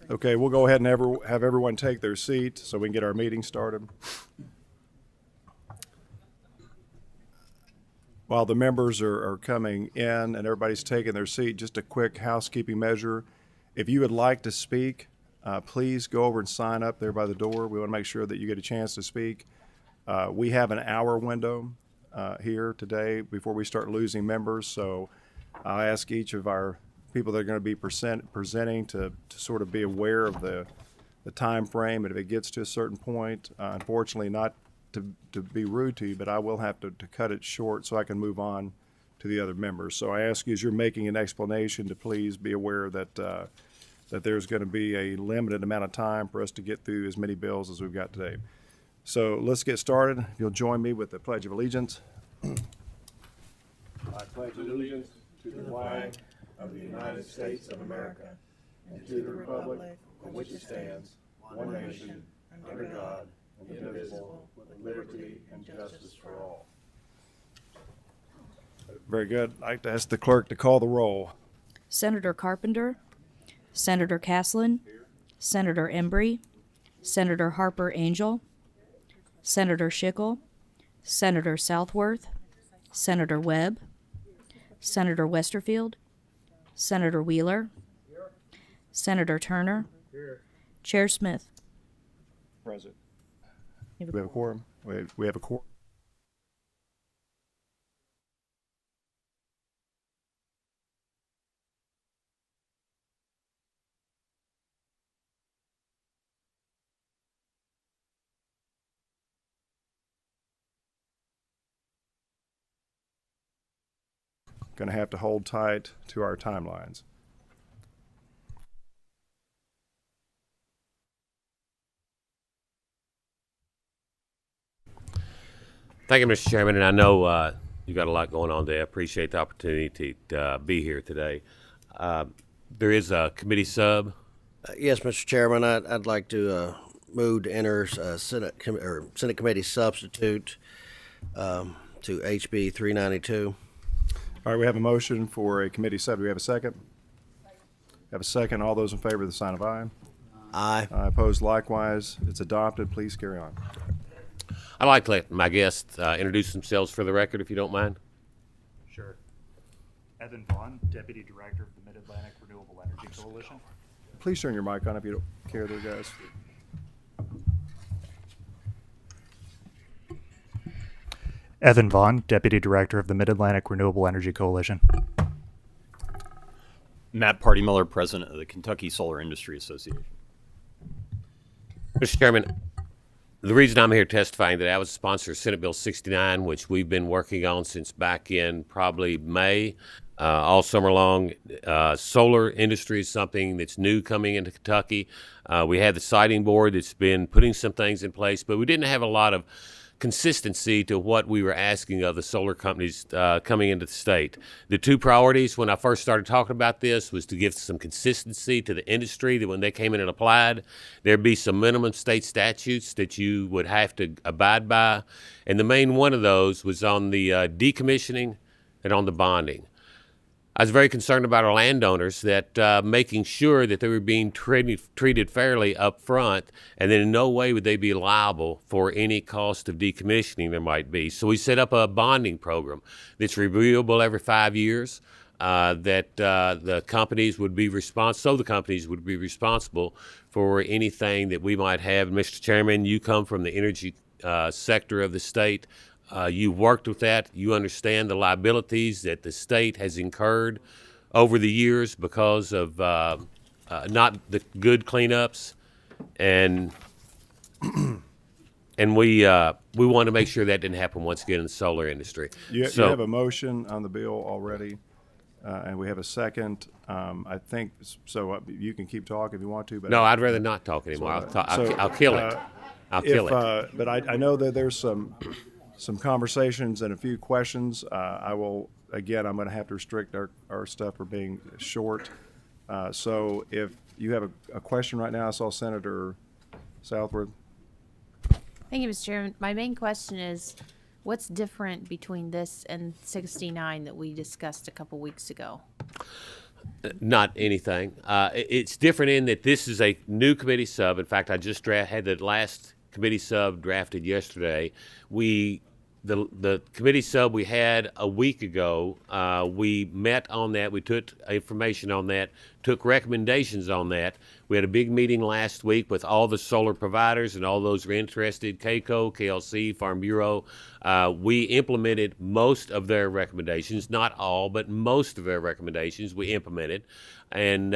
Okay, we'll go ahead and have everyone take their seat so we can get our meeting started. While the members are coming in and everybody's taking their seat, just a quick housekeeping measure. If you would like to speak, please go over and sign up there by the door. We want to make sure that you get a chance to speak. We have an hour window here today before we start losing members, so I'll ask each of our people that are going to be presenting to sort of be aware of the time frame, and if it gets to a certain point, unfortunately not to be rude to you, but I will have to cut it short so I can move on to the other members. So I ask you, as you're making an explanation, to please be aware that that there's going to be a limited amount of time for us to get through as many bills as we've got today. So let's get started. If you'll join me with the Pledge of Allegiance. I pledge allegiance to the flag of the United States of America and to the republic for which it stands, one nation, under God, indivisible, with liberty and justice for all. Very good. I'd like to ask the clerk to call the roll. Senator Carpenter, Senator Caslin, Senator Embry, Senator Harper Angel, Senator Schickel, Senator Southworth, Senator Webb, Senator Westerfield, Senator Wheeler, Senator Turner, Chair Smith. Present. We have a quorum. We have a quorum. Going to have to hold tight to our timelines. Thank you, Mr. Chairman, and I know you got a lot going on today. I appreciate the opportunity to be here today. There is a committee sub. Yes, Mr. Chairman, I'd like to move to enter Senate Committee substitute to HB 392. All right, we have a motion for a committee sub. Do we have a second? Have a second. All those in favor of the sign of aye. Aye. Opposed likewise. It's adopted. Please carry on. I'd like to let my guests introduce themselves for the record, if you don't mind. Sure. Evan Vaughn, Deputy Director of the Mid-Atlantic Renewable Energy Coalition. Please turn your mic on if you don't care there, guys. Evan Vaughn, Deputy Director of the Mid-Atlantic Renewable Energy Coalition. Matt Party Miller, President of the Kentucky Solar Industry Association. Mr. Chairman, the reason I'm here testifying that I was a sponsor of Senate Bill 69, which we've been working on since back in probably May, all summer long. Solar industry is something that's new coming into Kentucky. We had the siting board that's been putting some things in place, but we didn't have a lot of consistency to what we were asking of the solar companies coming into the state. The two priorities when I first started talking about this was to give some consistency to the industry, that when they came in and applied, there'd be some minimum state statutes that you would have to abide by. And the main one of those was on the decommissioning and on the bonding. I was very concerned about our landowners, that making sure that they were being treated fairly up front, and then in no way would they be liable for any cost of decommissioning there might be. So we set up a bonding program that's reviewable every 5 years, that the companies would be responsible for anything that we might have. Mr. Chairman, you come from the energy sector of the state. You worked with that. You understand the liabilities that the state has incurred over the years because of not the good cleanups, and we want to make sure that didn't happen once again in the solar industry. You have a motion on the bill already, and we have a second. I think so. You can keep talking if you want to, but no, I'd rather not talk anymore. I'll kill it. I'll kill it. But I know that there's some conversations and a few questions. I'm going to have to restrict our stuff for being short. So if you have a question right now, I saw Senator Southworth. Thank you, Mr. Chairman. My main question is, what's different between this and 69 that we discussed a couple weeks ago? Not anything. It's different in that this is a new committee sub. In fact, I just had the last committee sub drafted yesterday. The committee sub we had a week ago, we met on that. We took information on that, took recommendations on that. We had a big meeting last week with all the solar providers and all those who are interested, KCO, KLC, Farm Bureau. We implemented most of their recommendations, not all, but most of their recommendations we implemented. And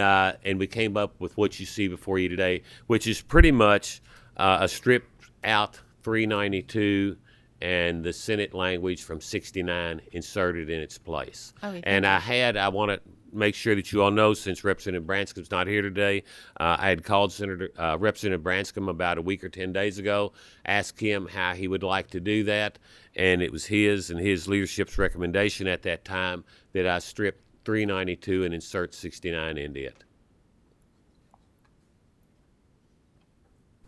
we came up with what you see before you today, which is pretty much a stripped out 392 and the Senate language from 69 inserted in its place. Okay, And I want to make sure that you all know, since Representative Branscom's not here today, I had called Representative Branscom about a week or 10 days ago, asked him how he would like to do that, and it was his and his leadership's recommendation at that time that I strip 392 and insert 69 into it.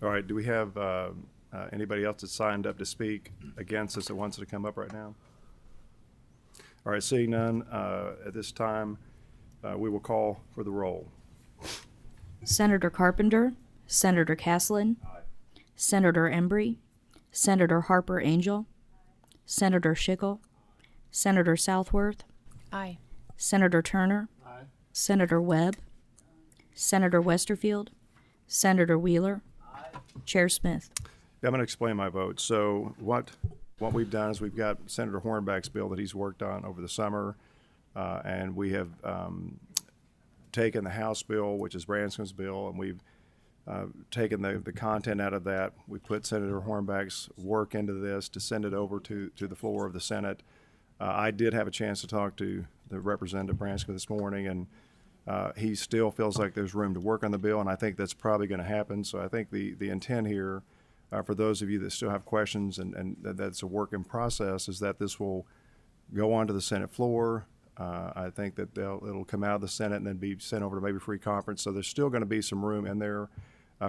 All right, do we have anybody else that signed up to speak against this that wants to come up right now? All right, seeing none, at this time, we will call for the roll. Senator Carpenter, Senator Caslin, Senator Embry, Senator Harper Angel, Senator Schickel, Senator Southworth, Aye. Senator Turner, Senator Webb, Senator Westerfield, Senator Wheeler, Chair Smith. Yeah, I'm going to explain my vote. So what we've done is we've got Senator Hornback's bill that he's worked on over the summer, and we have taken the House bill, which is Branscom's bill, and we've taken the content out of that. We put Senator Hornback's work into this to send it over to the floor of the Senate. I did have a chance to talk to the Representative Branscom this morning, and he still feels like there's room to work on the bill, and I think that's probably going to happen. So I think the intent here, for those of you that still have questions and that's a work in process, is that this will go onto the Senate floor. I think that it'll come out of the Senate and then be sent over to maybe free conference. So there's still going to be some room in there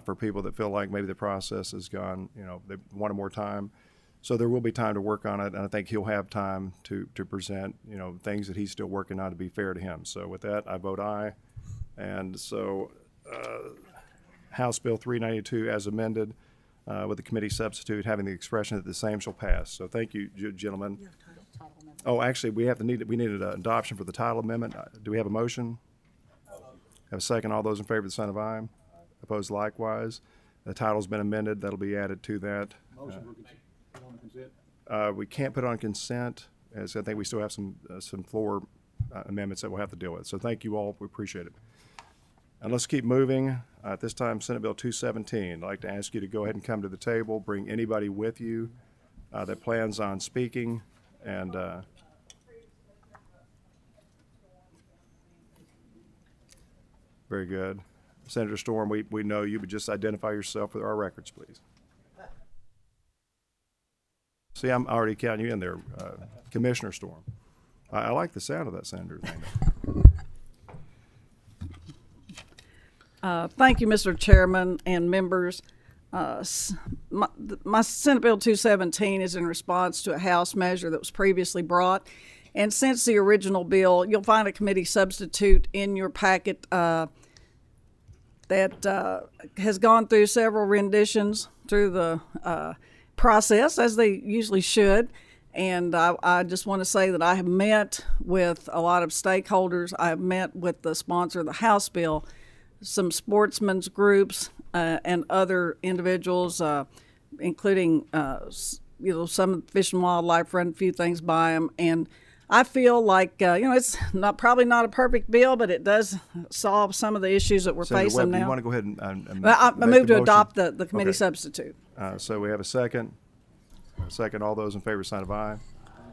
for people that feel like maybe the process has gone, they wanted more time. So there will be time to work on it, and I think he'll have time to present, things that he's still working on to be fair to him. So with that, I vote aye. And so House Bill 392 as amended, with the committee substitute having the expression that the same shall pass. So thank you, gentlemen. Oh, actually, we needed an adoption for the title amendment. Do we have a motion? Have a second. All those in favor of the sign of aye. Opposed likewise. The title's been amended. That'll be added to that. We can't put on consent, as I think we still have some floor amendments that we'll have to deal with. So thank you all. We appreciate it. And let's keep moving. At this time, Senate Bill 217. I'd like to ask you to go ahead and come to the table. Bring anybody with you that plans on speaking. And very good. Senator Storm, we know you, but just identify yourself for our records, please. See, I'm already counting you in there, Commissioner Storm. I like the sound of that senator thing. Thank you, Mr. Chairman and members. My Senate Bill 217 is in response to a House measure that was previously brought. And since the original bill, you'll find a committee substitute in your packet that has gone through several renditions through the process, as they usually should. And I just want to say that I have met with a lot of stakeholders. I have met with the sponsor of the House bill, some sportsmen's groups, and other individuals, including, some Fish and Wildlife run a few things by them. And I feel like, it's probably not a perfect bill, but it does solve some of the issues that we're Senator facing Webb, now. do you want to go ahead and Well, I make move the to motion? adopt the committee Okay. substitute. So we have a second. Second, all those in favor, sign of aye.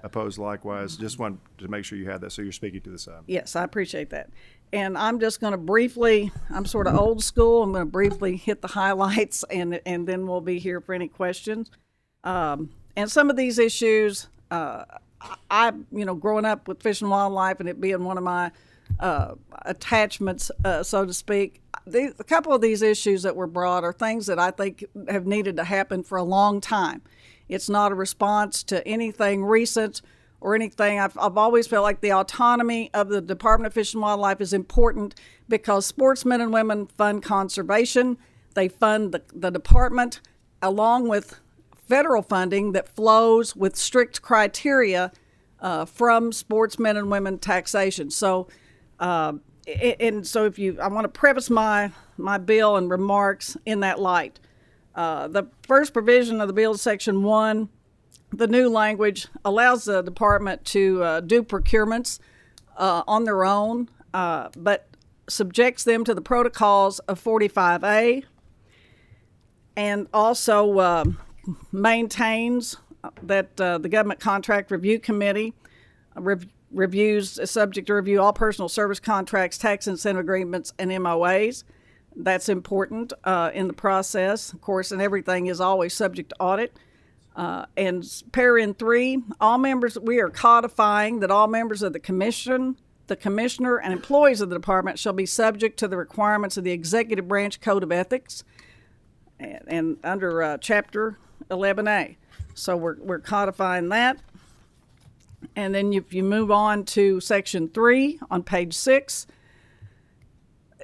Opposed likewise. Just wanted to make sure you had that, so you're speaking to the side. Yes, I appreciate that. And I'm just going to briefly, I'm sort of old school, I'm going to briefly hit the highlights, and then we'll be here for any questions. And some of these issues, growing up with Fish and Wildlife and it being one of my attachments, so to speak, a couple of these issues that were brought are things that I think have needed to happen for a long time. It's not a response to anything recent or anything. I've always felt like the autonomy of the Department of Fish and Wildlife is important because sportsmen and women fund conservation. They fund the department along with federal funding that flows with strict criteria from sportsmen and women taxation. So, and so I want to preface my bill and remarks in that light. The first provision of the bill, Section 1, the new language allows the department to do procurements on their own, but subjects them to the protocols of 45A, and also maintains that the Government Contract Review Committee is subject to review all personal service contracts, tax incentive agreements, and MOAs. That's important in the process, of course, and everything is always subject to audit. And Parent 3, we are codifying that all members of the commission, the commissioner, and employees of the department shall be subject to the requirements of the Executive Branch Code of Ethics and under Chapter 11A. So we're codifying that. And then if you move on to Section 3 on page 6,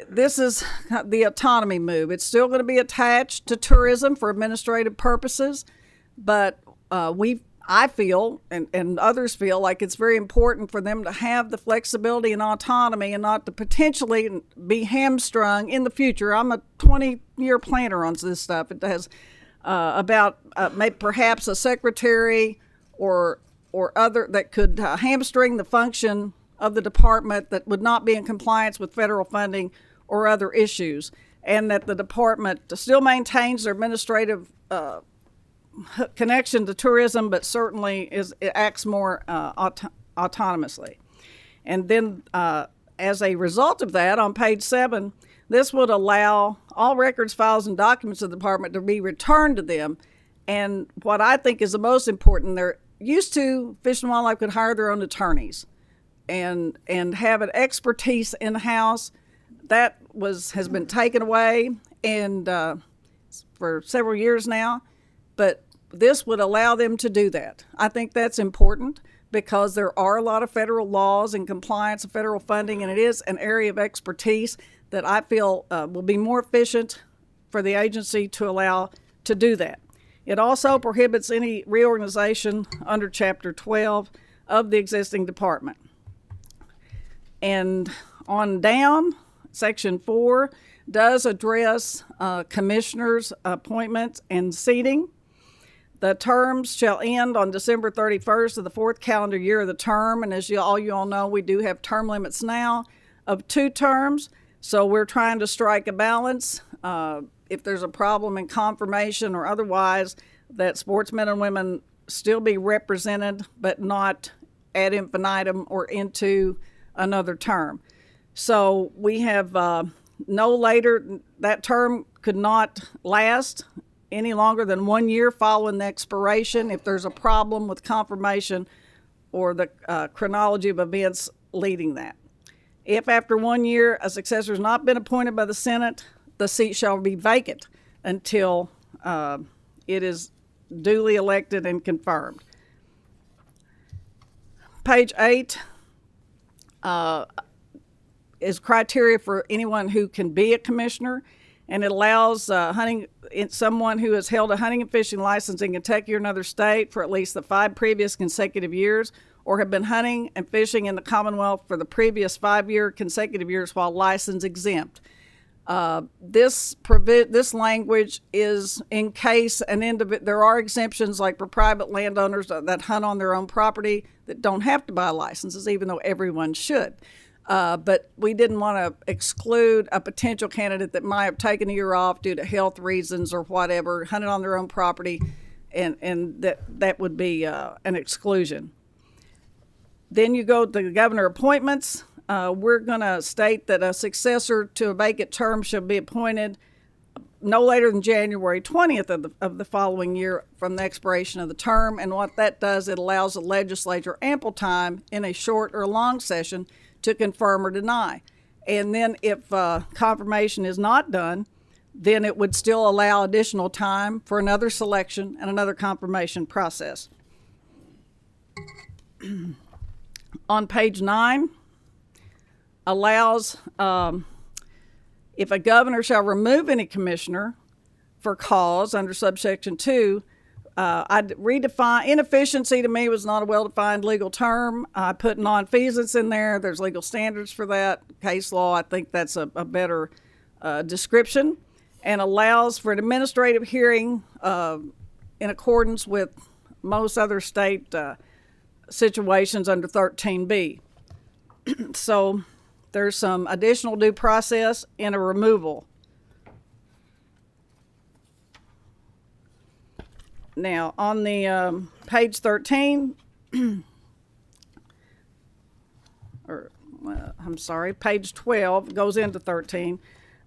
this is the autonomy move. It's still going to be attached to tourism for administrative purposes, but I feel, and others feel, like it's very important for them to have the flexibility and autonomy and not to potentially be hamstrung in the future. I'm a 20-year planner on this stuff. It has about maybe perhaps a secretary or other that could hamstring the function of the department that would not be in compliance with federal funding or other issues, and that the department still maintains their administrative connection to tourism, but certainly it acts more autonomously. And then as a result of that, on page 7, this would allow all records, files, and documents of the department to be returned to them. And what I think is the most important, they're used to, Fish and Wildlife could hire their own attorneys and have an expertise in-house. That has been taken away and for several years now, but this would allow them to do that. I think that's important because there are a lot of federal laws and compliance of federal funding, and it is an area of expertise that I feel will be more efficient for the agency to allow to do that. It also prohibits any reorganization under Chapter 12 of the existing department. And on down, Section 4 does address commissioners' appointments and seating. The terms shall end on December 31st of the fourth calendar year of the term. And as you all know, we do have term limits now of 2 terms. So we're trying to strike a balance. If there's a problem in confirmation or otherwise, that sportsmen and women still be represented, but not ad infinitum or into another term. So we have no later, that term could not last any longer than 1 year following the expiration if there's a problem with confirmation or the chronology of events leading that. If after 1 year a successor has not been appointed by the Senate, the seat shall be vacant until it is duly elected and confirmed. Page 8 is criteria for anyone who can be a commissioner, and it allows someone who has held a hunting and fishing license in Kentucky or another state for at least the 5 previous consecutive years, or have been hunting and fishing in the Commonwealth for the previous 5 consecutive years while license exempt. This language is in case there are exemptions, like for private landowners that hunt on their own property that don't have to buy licenses, even though everyone should. But we didn't want to exclude a potential candidate that might have taken a year off due to health reasons or whatever, hunted on their own property, and that would be an exclusion. Then you go to the governor appointments. We're going to state that a successor to a vacant term shall be appointed no later than January 20th of the following year from the expiration of the term. And what that does, it allows the legislature ample time in a short or long session to confirm or deny. And then if confirmation is not done, then it would still allow additional time for another selection and another confirmation process. on page 9 allows if a governor shall remove any commissioner for cause under subsection 2. I'd redefine inefficiency. To me was not a well-defined legal term. I put nonfeasance in there. There's legal standards for that. Case law, I think that's a better description, and allows for an administrative hearing in accordance with most other state situations under 13B. So there's some additional due process in a removal. Now, on the page 13, page 12 goes into 13.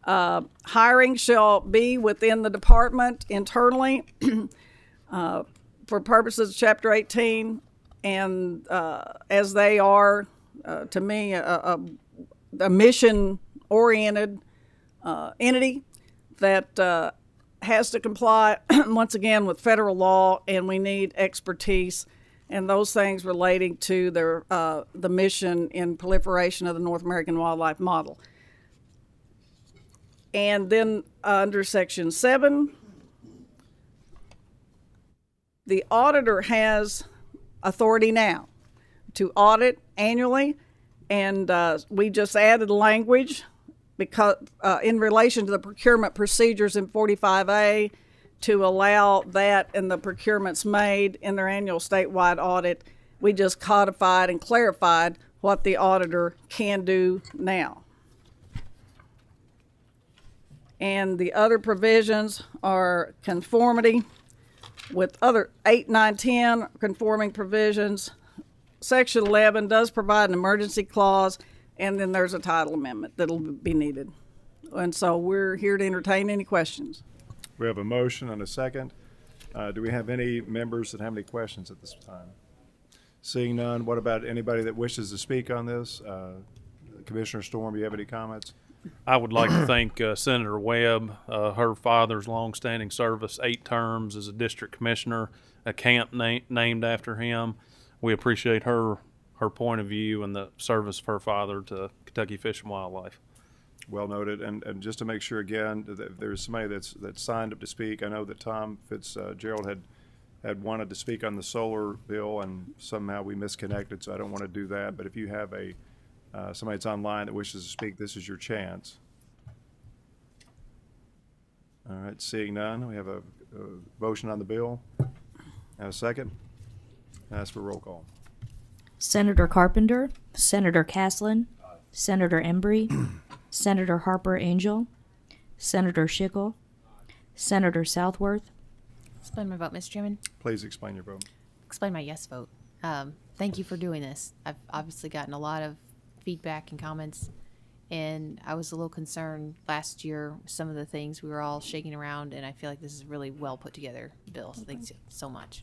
Hiring shall be within the department internally for purposes of Chapter 18, and as they are, to me, a mission-oriented entity that has to comply once again with federal law, and we need expertise and those things relating to their the mission in proliferation of the North American wildlife model. And then under section 7, the auditor has authority now to audit annually, and we just added language because in relation to the procurement procedures in 45A to allow that and the procurements made in their annual statewide audit. We just codified and clarified what the auditor can do now. And the other provisions are conformity with other 8, 9, 10 conforming provisions. Section 11 does provide an emergency clause, and then there's a title amendment that'll be needed. And so we're here to entertain any questions. We have a motion and a second. Do we have any members that have any questions at this time? Seeing none, what about anybody that wishes to speak on this? Commissioner Storm, do you have any comments? I would like to thank Senator Webb, her father's longstanding service, 8 terms as a district commissioner, a camp named after him. We appreciate her point of view and the service of her father to Kentucky Fish and Wildlife. Well noted. And just to make sure again, that there's somebody that's signed up to speak. I know that Tom Fitzgerald had wanted to speak on the solar bill, and somehow we misconnected, so I don't want to do that. But if you have somebody that's online that wishes to speak, this is your chance. All right, seeing none, we have a motion on the bill. And a second. Ask for roll call. Senator Carpenter, Senator Caslin, Senator Embry, Senator Harper Angel, Senator Schickel, Senator Southworth. Explain my vote, Mr. Chairman. Please explain your vote. Explain my yes vote. Thank you for doing this. I've obviously gotten a lot of feedback and comments, and I was a little concerned last year with some of the things we were all shaking around, and I feel like this is really well put together bill. So thanks so much.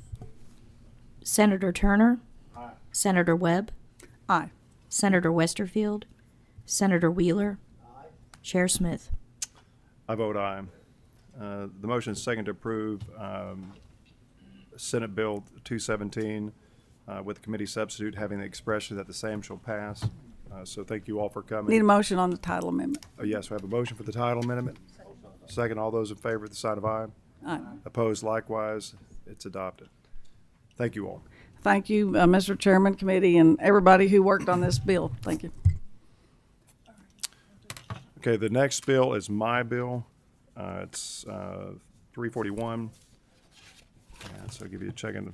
Senator Turner, aye. Senator Webb, Aye. Senator Westerfield, Senator Wheeler, aye. Chair Smith. I vote aye. The motion is second to approve Senate Bill 217 with the committee substitute having the expression that the same shall pass. So thank you all for coming. Need a motion on the title amendment. Yes, we have a motion for the title amendment. Second, all those in favor at the sign of aye. Aye. Opposed likewise. It's adopted. Thank you all. Thank you, Mr. Chairman, committee, and everybody who worked on this bill. Thank you. Okay, the next bill is my bill. It's 341. And so I'll give you a second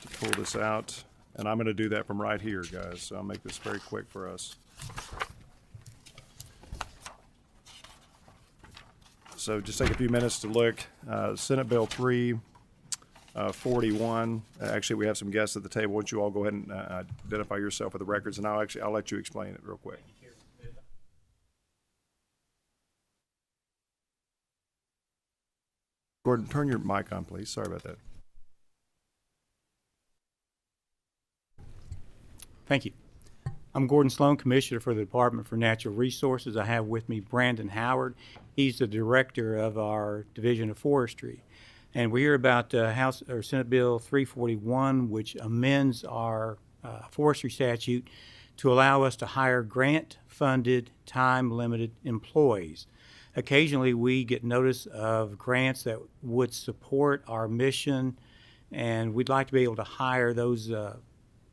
to pull this out. And I'm going to do that from right here, guys. So I'll make this very quick for us. So just take a few minutes to look. Senate Bill 341. Actually, we have some guests at the table. Why don't you all go ahead and identify yourself for the records, and I'll let you explain it real quick. Gordon, turn your mic on, please. Sorry about that. Thank you. I'm Gordon Sloan, Commissioner for the Department for Natural Resources. I have with me Brandon Howard. He's the Director of our Division of Forestry. And we're here about Senate Bill 341, which amends our forestry statute to allow us to hire grant-funded, time-limited employees. Occasionally, we get notice of grants that would support our mission, and we'd like to be able to hire those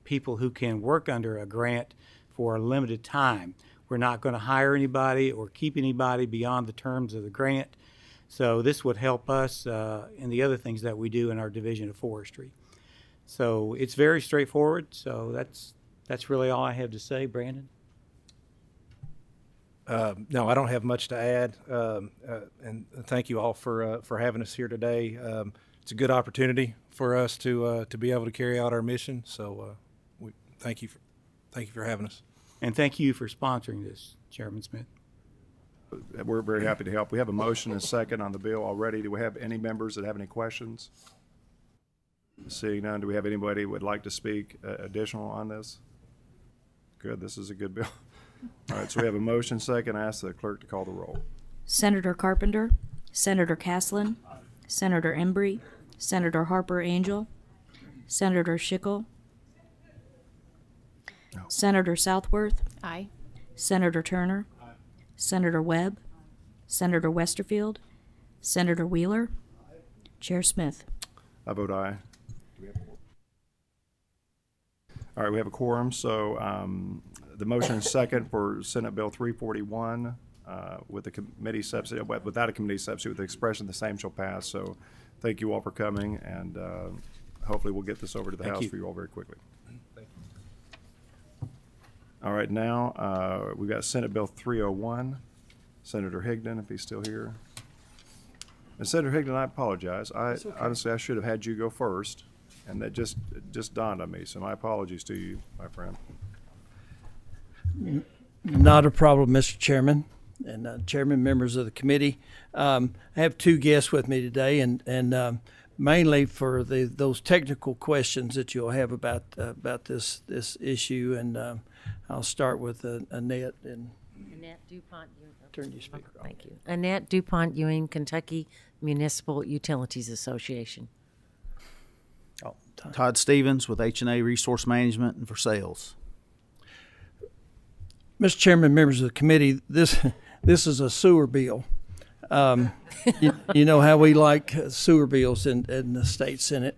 people who can work under a grant for a limited time. We're not going to hire anybody or keep anybody beyond the terms of the grant. So this would help us in the other things that we do in our Division of Forestry. So it's very straightforward. So that's really all I have to say, Brandon. No, I don't have much to add. And thank you all for having us here today. It's a good opportunity for us to be able to carry out our mission. So we thank you for having us. And thank you for sponsoring this, Chairman Smith. We're very happy to help. We have a motion and a second on the bill already. Do we have any members that have any questions? Seeing none, do we have anybody who would like to speak additional on this? Good, this is a good bill. All right, so we have a motion second. I ask the clerk to call the roll. Senator Carpenter, Senator Caslin, Senator Embry, Senator Harper Angel, Senator Schickel, Senator Southworth, Aye. Senator Turner, Senator Webb, Senator Westerfield, Senator Wheeler, Chair Smith. I vote aye. All right, we have a quorum, so the motion is second for Senate Bill 341 with the committee substitute, without a committee substitute, with the expression the same shall pass. So thank you all for coming, and hopefully we'll get this over to the House for you all very quickly. Thank you. All right, now we've got Senate Bill 301. Senator Higdon, if he's still here. And Senator Higdon, I apologize. Honestly, I should have had you go first, and that just dawned on me. So my apologies to you, my friend. Not a problem, Mr. Chairman and Chairman, members of the committee. I have two guests with me today, and mainly for those technical questions that you'll have about this issue. And I'll start with Annette and Annette DuPont. Turn your speaker off. Thank you. Annette DuPont Ewing, Kentucky Municipal Utilities Association. Todd Stevens with H&A Resource Management and for sales. Mr. Chairman, members of the committee, this is a sewer bill. You know how we like sewer bills in the state Senate,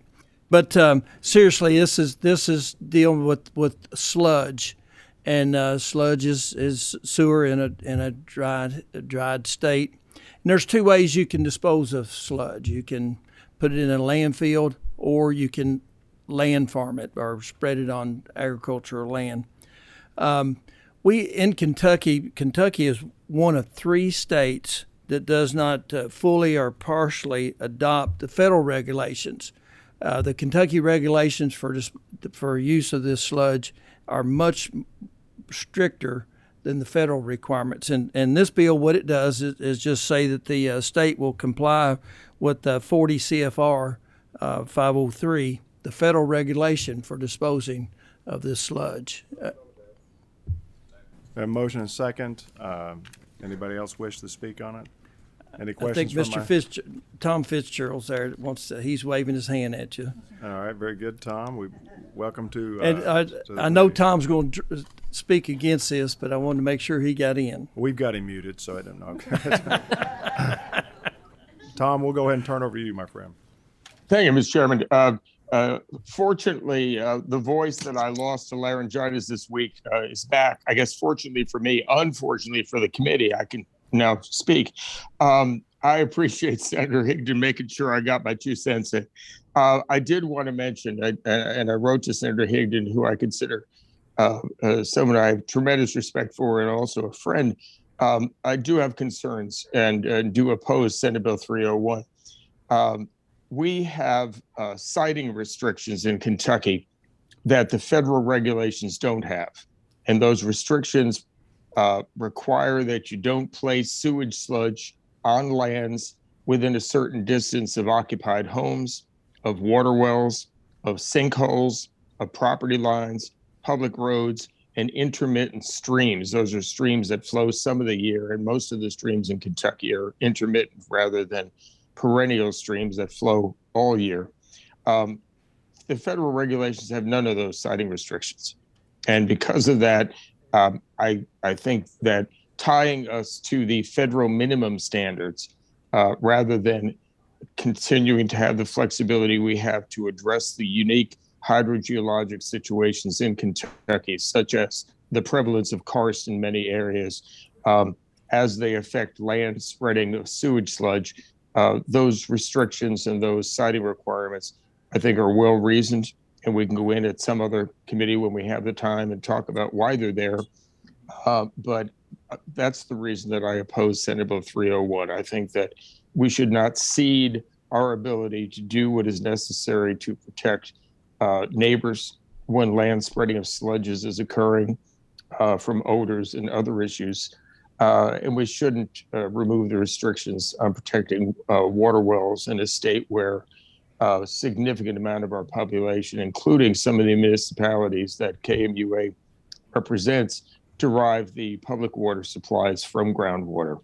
but seriously, this is dealing with sludge, and sludge is sewer in a dried state. And there's two ways you can dispose of sludge. You can put it in a landfill, or you can land farm it or spread it on agricultural land. We in Kentucky is one of 3 states that does not fully or partially adopt the federal regulations. The Kentucky regulations for use of this sludge are much stricter than the federal requirements. And this bill, what it does is just say that the state will comply with 40 CFR 503, the federal regulation for disposing of this sludge. A motion and second. Anybody else wish to speak on it? Any I questions? think Mr. Tom Fitzgerald's there. He's waving his hand at you. All right, very good, Tom. We welcome to. And I know Tom's going to speak against this, but I wanted to make sure he got in. We've got him muted, so I don't know. Tom, we'll go ahead and turn over to you, my friend. Thank you, Mr. Chairman. Fortunately, the voice that I lost to laryngitis this week is back. I guess fortunately for me, unfortunately for the committee, I can now speak. I appreciate Senator Higdon making sure I got my 2 cents in. I did want to mention, and I wrote to Senator Higdon, who I consider someone I have tremendous respect for and also a friend. I do have concerns and do oppose Senate Bill 301. We have siting restrictions in Kentucky that the federal regulations don't have. And those restrictions require that you don't place sewage sludge on lands within a certain distance of occupied homes, of water wells, of sinkholes, of property lines, public roads, and intermittent streams. Those are streams that flow some of the year, and most of the streams in Kentucky are intermittent rather than perennial streams that flow all year. the federal regulations have none of those siting restrictions. And because of that, I think that tying us to the federal minimum standards rather than continuing to have the flexibility we have to address the unique hydrogeologic situations in Kentucky, such as the prevalence of karst in many areas, as they affect land spreading of sewage sludge, those restrictions and those siting requirements, I think, are well reasoned. And we can go in at some other committee when we have the time and talk about why they're there. But that's the reason that I oppose Senate Bill 301. I think that we should not cede our ability to do what is necessary to protect neighbors when land spreading of sludges is occurring from odors and other issues. And we shouldn't remove the restrictions on protecting water wells in a state where a significant amount of our population, including some of the municipalities that KMUA represents, derive the public water supplies from groundwater.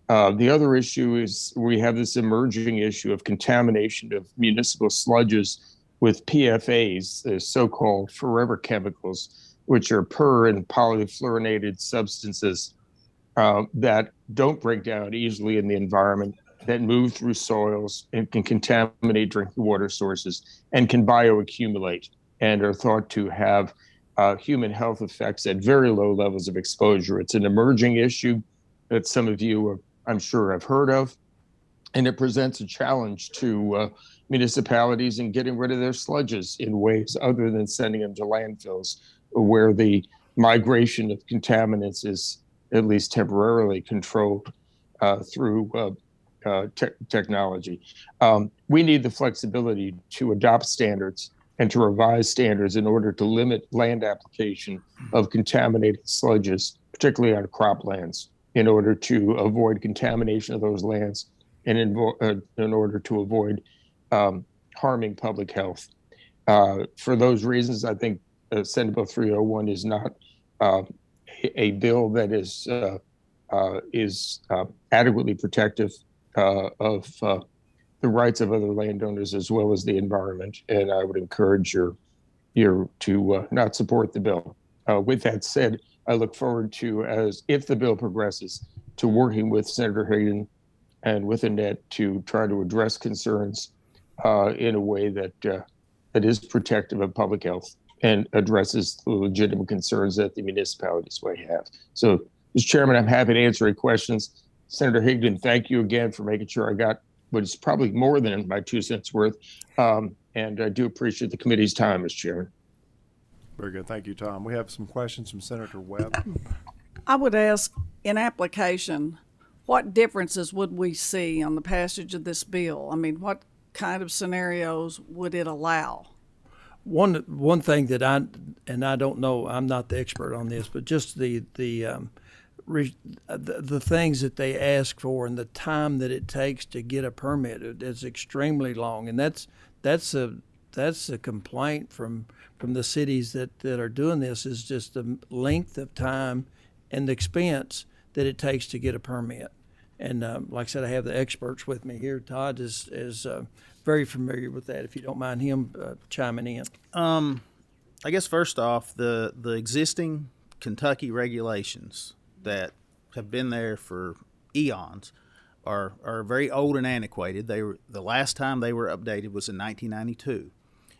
The other issue is we have this emerging issue of contamination of municipal sludges with PFAs, the so-called forever chemicals, which are per and polyfluorinated substances that don't break down easily in the environment, that move through soils and can contaminate drinking water sources and can bioaccumulate and are thought to have human health effects at very low levels of exposure. It's an emerging issue that some of you, I'm sure, have heard of, and it presents a challenge to municipalities in getting rid of their sludges in ways other than sending them to landfills, where the migration of contaminants is at least temporarily controlled through technology. We need the flexibility to adopt standards and to revise standards in order to limit land application of contaminated sludges, particularly on croplands, in order to avoid contamination of those lands and in order to avoid harming public health. For those reasons, I think Senate Bill 301 is not a bill that is adequately protective of the rights of other landowners as well as the environment. And I would encourage you to not support the bill. With that said, I look forward to, if the bill progresses, to working with Senator Higdon and with Annette to try to address concerns in a way that is protective of public health and addresses the legitimate concerns that the municipalities may have. So, Mr. Chairman, I'm happy to answer any questions. Senator Higdon, thank you again for making sure I got what is probably more than my 2 cents worth. And I do appreciate the committee's time, Mr. Chairman. Very good. Thank you, Tom. We have some questions from Senator Webb. I would ask, in application, what differences would we see on the passage of this bill? I mean, what kind of scenarios would it allow? One thing that I don't know, I'm not the expert on this, but just the things that they ask for and the time that it takes to get a permit is extremely long, and that's a complaint from the cities that are doing this, is just the length of time and the expense that it takes to get a permit. And like I said, I have the experts with me here. Todd is very familiar with that. If you don't mind him chiming in. I guess first off, the existing Kentucky regulations that have been there for eons are very old and antiquated. The last time they were updated was in 1992.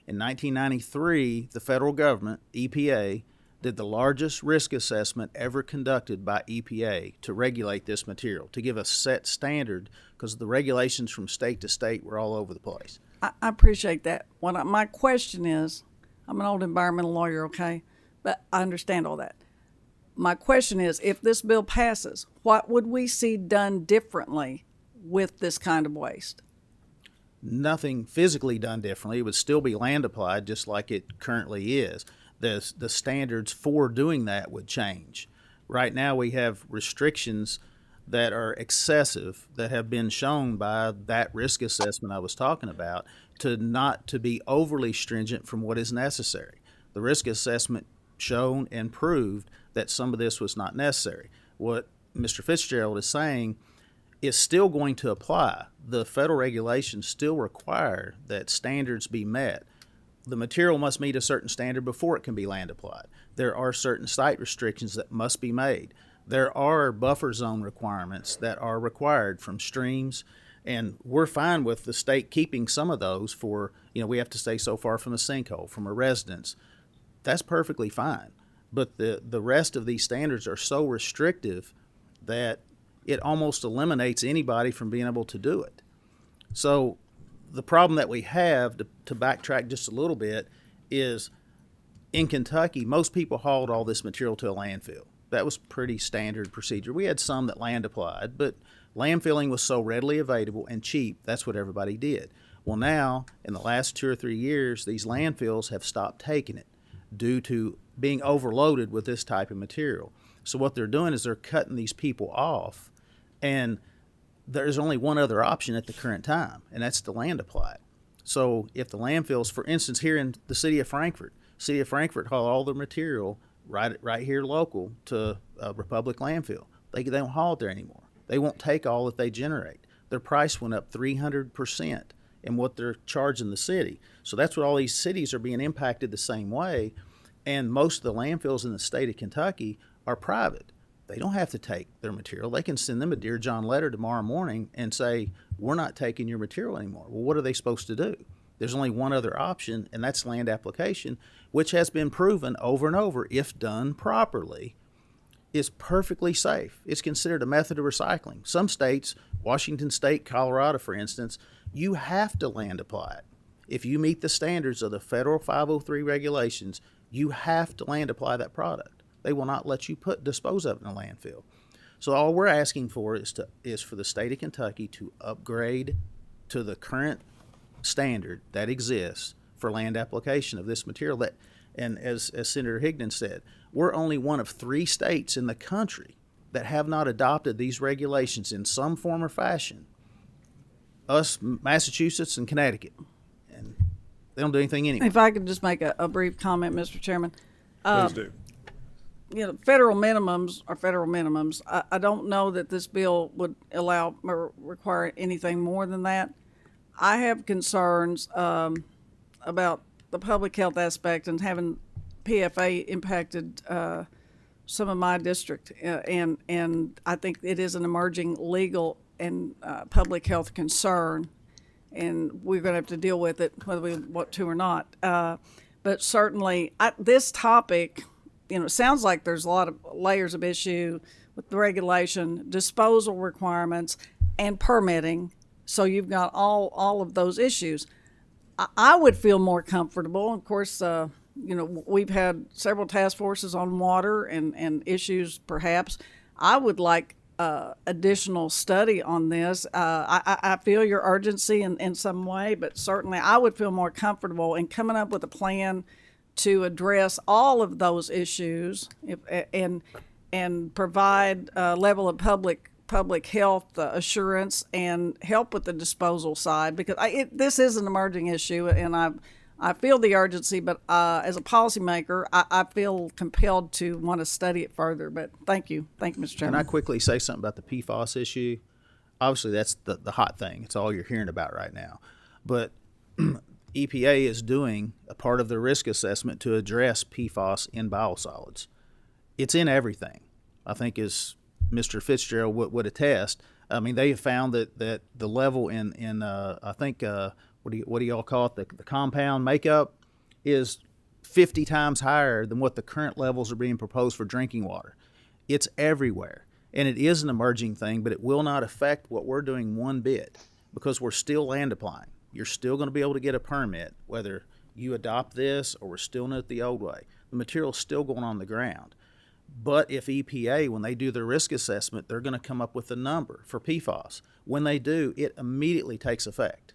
In 1993, the federal government, EPA, did the largest risk assessment ever conducted by EPA to regulate this material, to give a set standard, because the regulations from state to state were all over the place. I appreciate that. My question is, I'm an old environmental lawyer, okay? But I understand all that. My question is, if this bill passes, what would we see done differently with this kind of waste? Nothing physically done differently. It would still be land applied just like it currently is. The standards for doing that would change. Right now we have restrictions that are excessive that have been shown by that risk assessment I was talking about to not to be overly stringent from what is necessary. The risk assessment shown and proved that some of this was not necessary. What Mr. Fitzgerald is saying is still going to apply. The federal regulations still require that standards be met. the material must meet a certain standard before it can be land applied. There are certain site restrictions that must be made. There are buffer zone requirements that are required from streams, and we're fine with the state keeping some of those for, we have to stay so far from a sinkhole, from a residence. That's perfectly fine. But the rest of these standards are so restrictive that it almost eliminates anybody from being able to do it. So the problem that we have, to backtrack just a little bit, is in Kentucky, most people hauled all this material to a landfill. That was pretty standard procedure. We had some that land applied, but landfilling was so readily available and cheap, that's what everybody did. Well, now, in the last 2 or 3 years, these landfills have stopped taking it due to being overloaded with this type of material. So what they're doing is they're cutting these people off, and there's only one other option at the current time, and that's to land apply it. So if the landfills, for instance, here in the city of Frankfort haul all their material right here local to Republic Landfill. They don't haul it there anymore. They won't take all that they generate. Their price went up 300% in what they're charging the city. So that's what all these cities are being impacted the same way. And most of the landfills in the state of Kentucky are private. They don't have to take their material. They can send them a Dear John letter tomorrow morning and say, we're not taking your material anymore. Well, what are they supposed to do? There's only one other option, and that's land application, which has been proven over and over, if done properly, is perfectly safe. It's considered a method of recycling. Some states, Washington State, Colorado, for instance, you have to land apply it. If you meet the standards of the federal 503 regulations, you have to land apply that product. They will not let you dispose of it in a landfill. So all we're asking for is for the state of Kentucky to upgrade to the current standard that exists for land application of this material. And as Senator Higdon said, we're only one of 3 states in the country that have not adopted these regulations in some form or fashion. Us, Massachusetts, and Connecticut. And they don't do anything anyway. If I could just make a brief comment, Mr. Chairman. Please do. Federal minimums are federal minimums. I don't know that this bill would allow or require anything more than that. I have concerns about the public health aspect and having PFA impacted some of my district, and I think it is an emerging legal and public health concern, and we're going to have to deal with it whether we want to or not. But certainly, this topic, it sounds like there's a lot of layers of issue with the regulation, disposal requirements, and permitting. So you've got all of those issues. I would feel more comfortable. Of course, we've had several task forces on water and issues perhaps. I would like additional study on this. I feel your urgency in some way, but certainly I would feel more comfortable in coming up with a plan to address all of those issues and provide a level of public health assurance and help with the disposal side, because this is an emerging issue, and I feel the urgency, but as a policymaker, I feel compelled to want to study it further. But thank you, Mr. Chairman. Can I quickly say something about the PFAS issue? Obviously, that's the hot thing. It's all you're hearing about right now. But EPA is doing a part of the risk assessment to address PFAS in biosolids. It's in everything, I think, as Mr. Fitzgerald would attest. I mean, they have found that the level in I think what do y'all call it, the compound makeup is 50 times higher than what the current levels are being proposed for drinking water. It's everywhere, and it is an emerging thing, but it will not affect what we're doing one bit, because we're still land applying. You're still going to be able to get a permit whether you adopt this or we're still doing it the old way. The material's still going on the ground. But if EPA, when they do their risk assessment, they're going to come up with a number for PFAS. When they do, it immediately takes effect.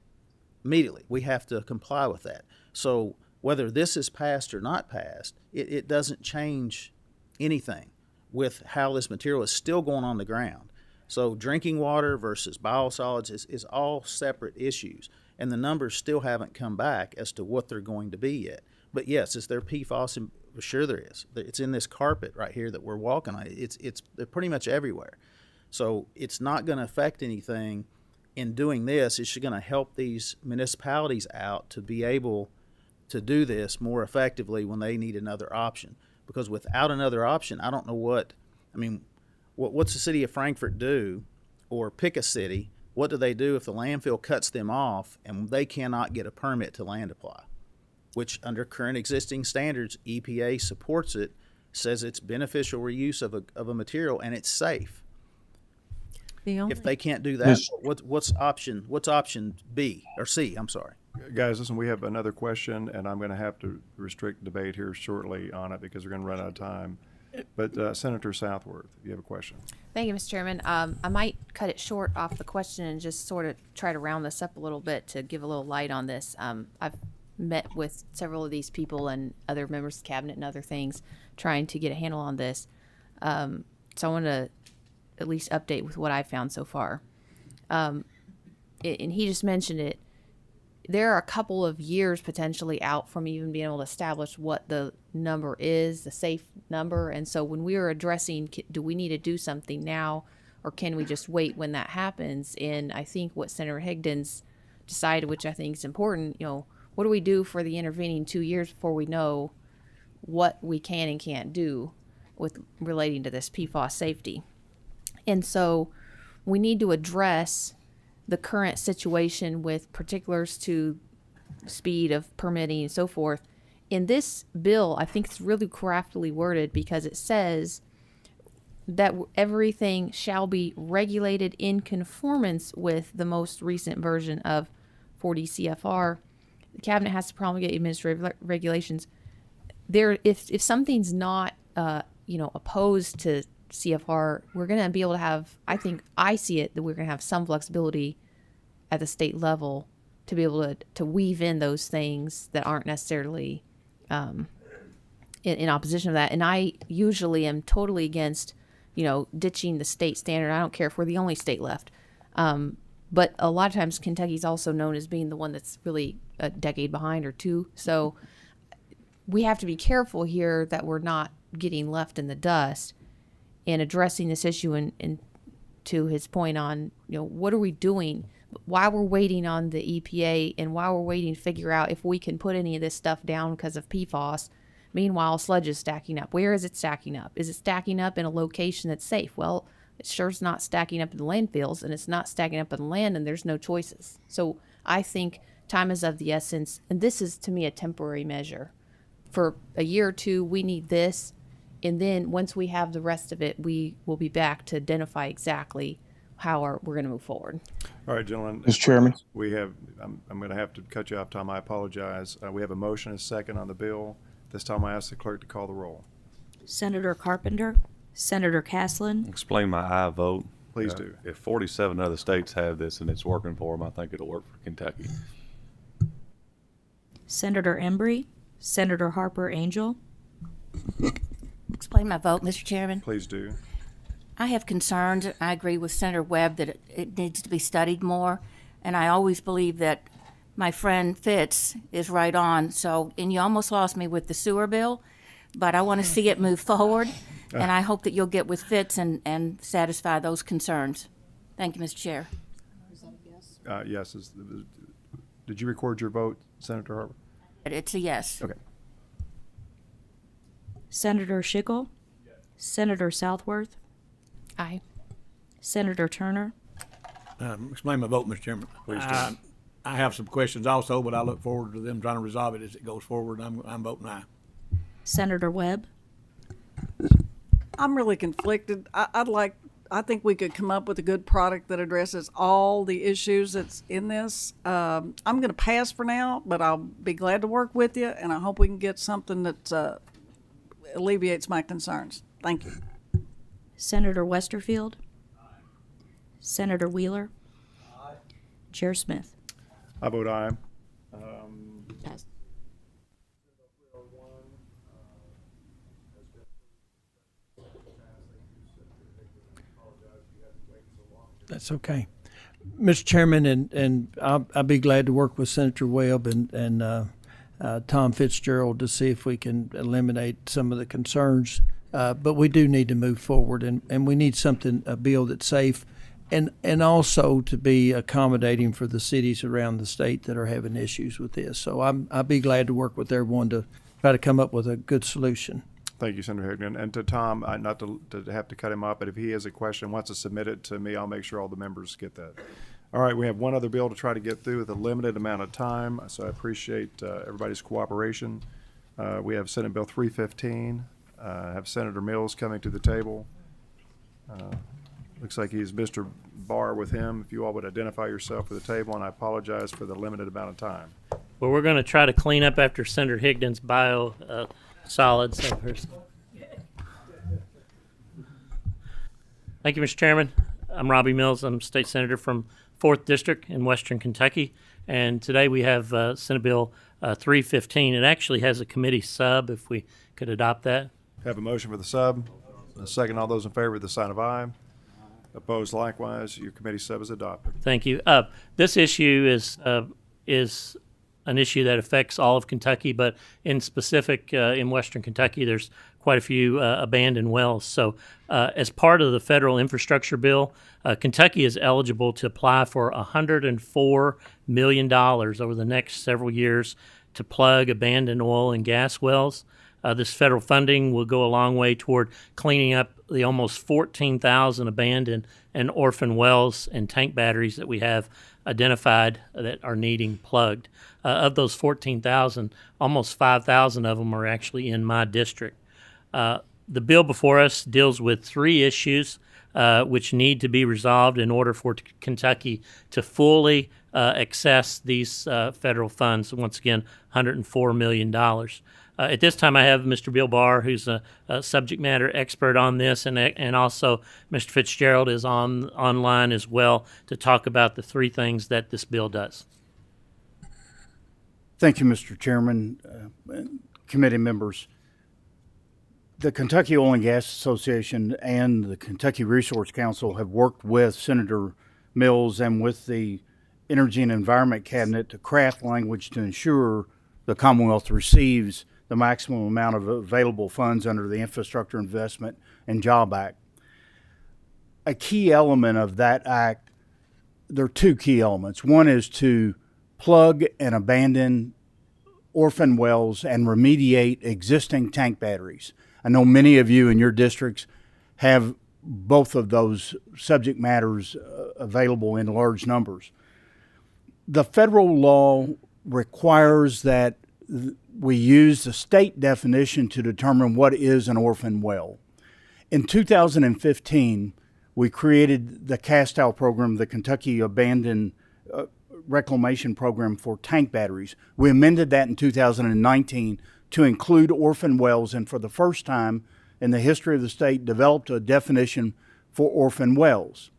Immediately. We have to comply with that. So whether this is passed or not passed, it doesn't change anything with how this material is still going on the ground. So drinking water versus biosolids is all separate issues, and the numbers still haven't come back as to what they're going to be yet. But yes, is there PFAS? Sure there is. It's in this carpet right here that we're walking on. They're pretty much everywhere. So it's not going to affect anything in doing this. It's going to help these municipalities out to be able to do this more effectively when they need another option. Because without another option, I don't know what's the city of Frankfort do, or pick a city, what do they do if the landfill cuts them off and they cannot get a permit to land apply? Which under current existing standards, EPA supports it, says it's beneficial reuse of a material and it's safe. If they can't do that, what's option B or C? I'm sorry. Guys, listen, we have another question, and I'm going to have to restrict debate here shortly on it because we're going to run out of time. But Senator Southworth, you have a question. Thank you, Mr. Chairman. I might cut it short off the question and just sort of try to round this up a little bit to give a little light on this. I've met with several of these people and other members of the cabinet and other things trying to get a handle on this. So I want to at least update with what I found so far. And he just mentioned it. There are a couple of years potentially out from even being able to establish what the number is, the safe number. And so when we were addressing, do we need to do something now, or can we just wait when that happens? And I think what Senator Higdon's decided, which I think is important, what do we do for the intervening 2 years before we know what we can and can't do with relating to this PFAS safety? And so we need to address the current situation with particulars to speed of permitting and so forth. In this bill, I think it's really craftily worded because it says that everything shall be regulated in conformance with the most recent version of 40 CFR. The cabinet has to promulgate administrative regulations. If something's not, opposed to CFR, we're going to be able to have, I see it, that we're going to have some flexibility at the state level to be able to weave in those things that aren't necessarily in opposition to that. And I usually am totally against, ditching the state standard. I don't care if we're the only state left. But a lot of times Kentucky's also known as being the one that's really a decade behind or two. So we have to be careful here that we're not getting left in the dust and addressing this issue and to his point on, what are we doing while we're waiting on the EPA and while we're waiting to figure out if we can put any of this stuff down because of PFAS. Meanwhile, sludge is stacking up. Where is it stacking up? Is it stacking up in a location that's safe? Well, it sure is not stacking up in the landfills, and it's not stacking up in the land, and there's no choices. So I think time is of the essence, and this is, to me, a temporary measure. For a year or two, we need this, and then once we have the rest of it, we will be back to identify exactly how we're going to move forward. All right, gentlemen. Mr. Chairman. We have, I'm going to have to cut you off, Tom. I apologize. We have a motion and a second on the bill. This time I ask the clerk to call the roll. Senator Carpenter, Senator Caslin, Explain my aye vote. Please do. If 47 other states have this and it's working for them, I think it'll work for Kentucky. Senator Embry, Senator Harper Angel. Explain my vote, Mr. Chairman. Please do. I have concerns. I agree with Senator Webb that it needs to be studied more, and I always believe that my friend Fitz is right on. So, and you almost lost me with the sewer bill, but I want to see it move forward, and I hope that you'll get with Fitz and satisfy those concerns. Thank you, Mr. Chair. Yes. Did you record your vote, Senator Harper? It's a yes. Okay. Senator Schickel, Senator Southworth. Aye. Senator Turner. Explain my vote, Mr. Chairman. Please do. I have some questions also, but I look forward to them trying to resolve it as it goes forward. I'm voting aye. Senator Webb. I'm really conflicted. I think we could come up with a good product that addresses all the issues that's in this. I'm going to pass for now, but I'll be glad to work with you, and I hope we can get something that alleviates my concerns. Thank you. Senator Westerfield. Senator Wheeler. Chair Smith. I vote aye. Pass. That's okay. Mr. Chairman, and I'll be glad to work with Senator Webb and Tom Fitzgerald to see if we can eliminate some of the concerns. But we do need to move forward, and we need a bill that's safe and also to be accommodating for the cities around the state that are having issues with this. So I'd be glad to work with everyone to try to come up with a good solution. Thank you, Senator Higdon. And to Tom, not to have to cut him off, but if he has a question, wants to submit it to me, I'll make sure all the members get that. All right, we have one other bill to try to get through with a limited amount of time, so I appreciate everybody's cooperation. We have Senate Bill 315. Have Senator Mills coming to the table. Looks like he's Mr. Barr with him. If you all would identify yourself for the table, and I apologize for the limited amount of time. Well, we're going to try to clean up after Senator Higdon's bio solids. Thank you, Mr. Chairman. I'm Robbie Mills. I'm State Senator from 4th District in Western Kentucky. And today we have Senate Bill 315. It actually has a committee sub, if we could adopt that. Have a motion for the sub. A second. All those in favor with the sign of aye. Opposed likewise. Your committee sub is adopted. Thank you. This issue is an issue that affects all of Kentucky, but in specific in Western Kentucky, there's quite a few abandoned wells. So as part of the federal infrastructure bill, Kentucky is eligible to apply for $104 million over the next several years to plug abandoned oil and gas wells. This federal funding will go a long way toward cleaning up the almost 14,000 abandoned and orphan wells and tank batteries that we have identified that are needing plugged. Of those 14,000, almost 5,000 of them are actually in my district. The bill before us deals with 3 issues which need to be resolved in order for Kentucky to fully access these federal funds. Once again, $104 million. At this time, I have Mr. Bill Barr, who's a subject matter expert on this, and also Mr. Fitzgerald is online as well to talk about the 3 things that this bill does. Thank you, Mr. Chairman, committee members. The Kentucky Oil and Gas Association and the Kentucky Resource Council have worked with Senator Mills and with the Energy and Environment Cabinet to craft language to ensure the Commonwealth receives the maximum amount of available funds under the Infrastructure Investment and Job Act. A key element of that act, there are 2 key elements. One is to plug and abandon orphan wells and remediate existing tank batteries. I know many of you in your districts have both of those subject matters available in large numbers. The federal law requires that we use the state definition to determine what is an orphan well. In 2015, we created the CASTAL program, the Kentucky Abandoned Reclamation Program for tank batteries. We amended that in 2019 to include orphan wells, and for the first time in the history of the state, developed a definition for orphan wells.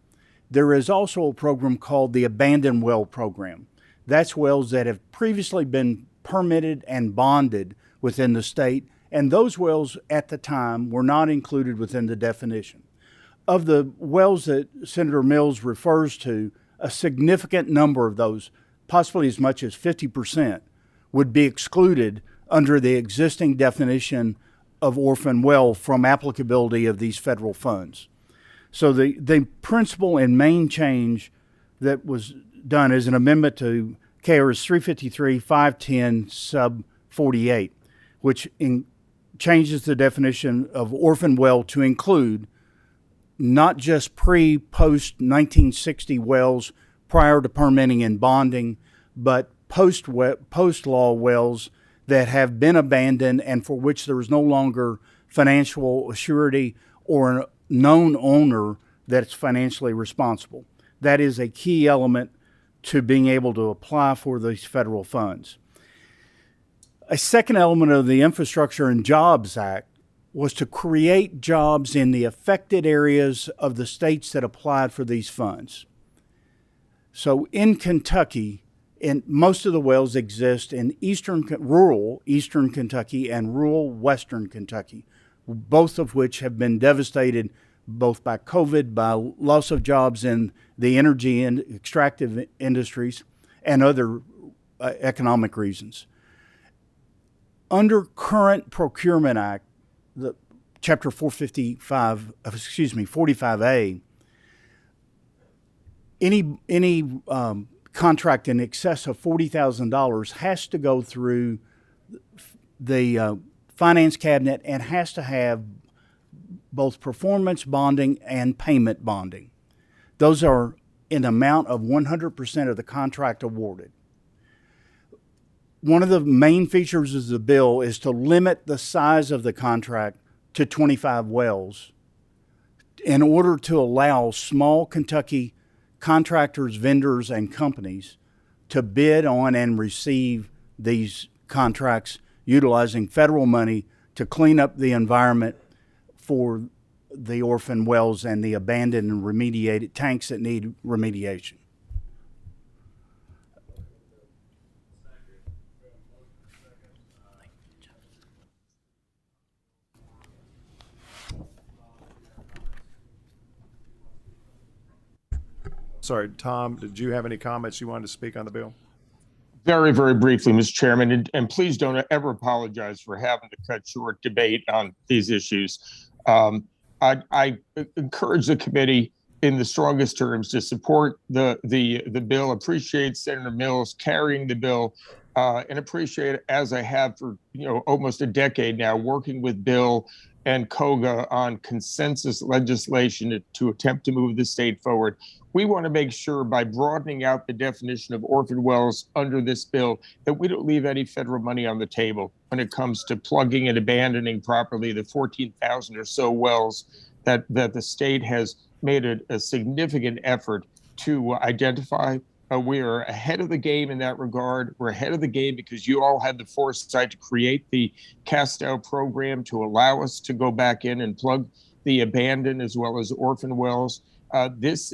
There is also a program called the Abandoned Well Program. That's wells that have previously been permitted and bonded within the state, and those wells at the time were not included within the definition. Of the wells that Senator Mills refers to, a significant number of those, possibly as much as 50%, would be excluded under the existing definition of orphan well from applicability of these federal funds. So the principal and main change that was done is an amendment to KRS 353-510 sub 48, which changes the definition of orphan well to include not just post 1960 wells prior to permitting and bonding, but post law wells that have been abandoned and for which there is no longer financial assurity or a known owner that's financially responsible. That is a key element to being able to apply for these federal funds. A second element of the Infrastructure and Jobs Act was to create jobs in the affected areas of the states that applied for these funds. So in Kentucky, most of the wells exist in rural Eastern Kentucky and rural Western Kentucky, both of which have been devastated both by COVID, by loss of jobs in the energy and extractive industries, and other economic reasons. Under current Procurement Act, the Chapter 45A, any contract in excess of $40,000 has to go through the finance cabinet and has to have both performance bonding and payment bonding. Those are an amount of 100% of the contract awarded. One of the main features of the bill is to limit the size of the contract to 25 wells in order to allow small Kentucky contractors, vendors, and companies to bid on and receive these contracts utilizing federal money to clean up the environment for the orphan wells and the abandoned and remediated tanks that need remediation. Sorry, Tom, did you have any comments you wanted to speak on the bill? Very, very briefly, Mr. Chairman, and please don't ever apologize for having to cut short debate on these issues. I encourage the committee in the strongest terms to support the bill, appreciate Senator Mills carrying the bill, and appreciate, as I have for almost a decade now, working with Bill and Koga on consensus legislation to attempt to move the state forward. We want to make sure by broadening out the definition of orphan wells under this bill that we don't leave any federal money on the table when it comes to plugging and abandoning properly the 14,000 or so wells that the state has made a significant effort to identify. We are ahead of the game in that regard. We're ahead of the game because you all had the foresight to create the cast-out program to allow us to go back in and plug the abandoned as well as orphan wells. This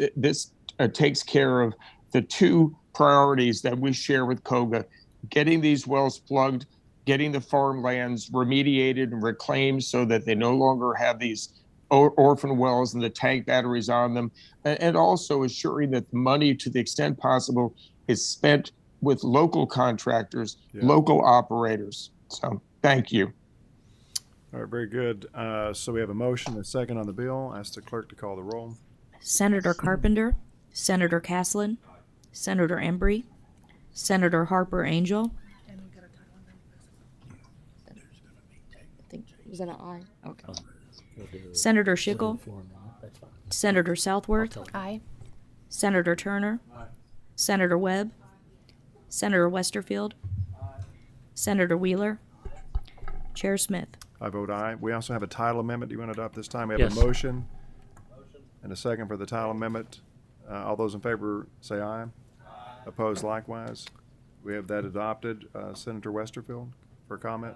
takes care of the two priorities that we share with Koga: getting these wells plugged, getting the farmlands remediated and reclaimed so that they no longer have these orphan wells and the tank batteries on them, and also assuring that the money, to the extent possible, is spent with local contractors, local operators. So thank you. All right, very good. So we have a motion and a second on the bill. I ask the clerk to call the roll. Senator Carpenter, Senator Caslin, Senator Embry, Senator Harper Angel. Was that an aye? Okay. Senator Schickel, Senator Southworth, Aye. Senator Turner, Senator Webb, Senator Westerfield, Senator Wheeler, Chair Smith. I vote aye. We also have a title amendment. Do you want to adopt this time? We have Yes. a motion and a second for the title amendment. All those in favor say aye. Opposed likewise. We have that adopted. Senator Westerfield for comment.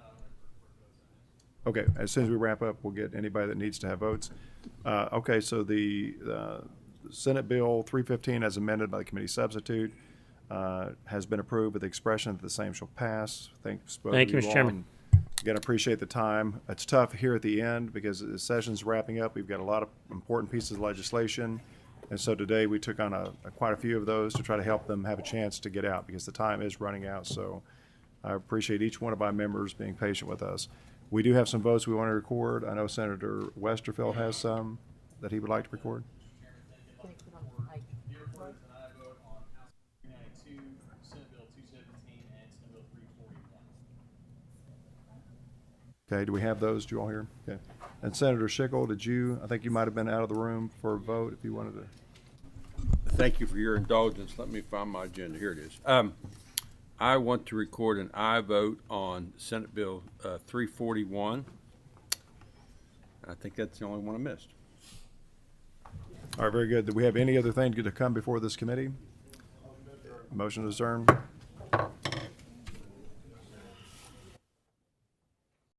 Okay, as soon as we wrap up, we'll get anybody that needs to have votes. Okay, so the Senate Bill 315 as amended by the committee substitute has been approved with the expression that the same shall pass. Thanks both Thank of you, you Mr. all, Chairman. and again, appreciate the time. It's tough here at the end because the session's wrapping up. We've got a lot of important pieces of legislation. And so today we took on quite a few of those to try to help them have a chance to get out because the time is running out. So I appreciate each one of my members being patient with us. We do have some votes we want to record. I know Senator Westerfield has some that he would like to record. Okay, do we have those? Do you all hear? Okay. And Senator Schickel, I think you might have been out of the room for a vote if you wanted to. Thank you for your indulgence. Let me find my agenda. Here it is. I want to record an aye vote on Senate Bill 341. I think that's the only one I missed. All right, very good. Do we have any other thing to come before this committee? Motion to adjourn.